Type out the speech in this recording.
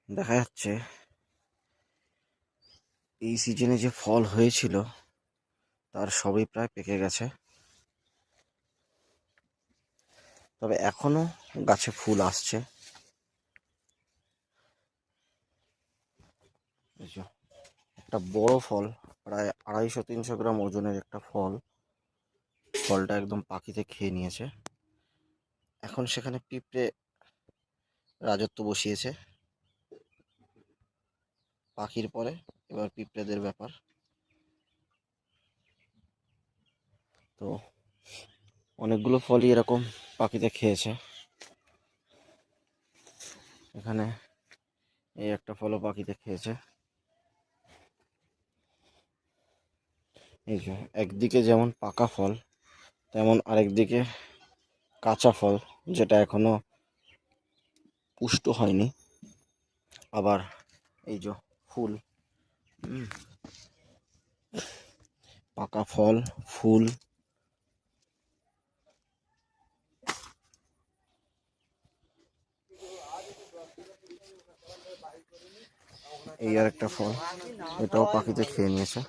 দেখা যাচ্ছে এই সিজনে যে ফল হয়েছিল তার সবই প্রায় পেকে গেছে, তবে এখনো গাছে ফুল আসছে। এই যে একটা বড় ফল, প্রায় 250-300 গ্রাম ওজনের একটা ফল। ফলটা একদম পাখিতে খেয়ে নিয়েছে। এখন সেখানে পিঁপড়ে রাজত্ব বসিয়েছে। পাখির পরে এবার পিঁপড়েদের ব্যাপার। তো অনেকগুলো ফলই এরকম পাখিতে খেয়েছে। এখানে এই একটা ফলও পাখিতে খেয়েছে। এই যে একদিকে যেমন পাকা ফল, তেমন আরেকদিকে কাঁচা ফল, যেটা এখনো পুষ্ট হয়নি। আবার এই যে ফুল, পাকা ফল, ফুল। এই আর একটা ফল, এটাও পাখিতে খেয়ে নিয়েছে।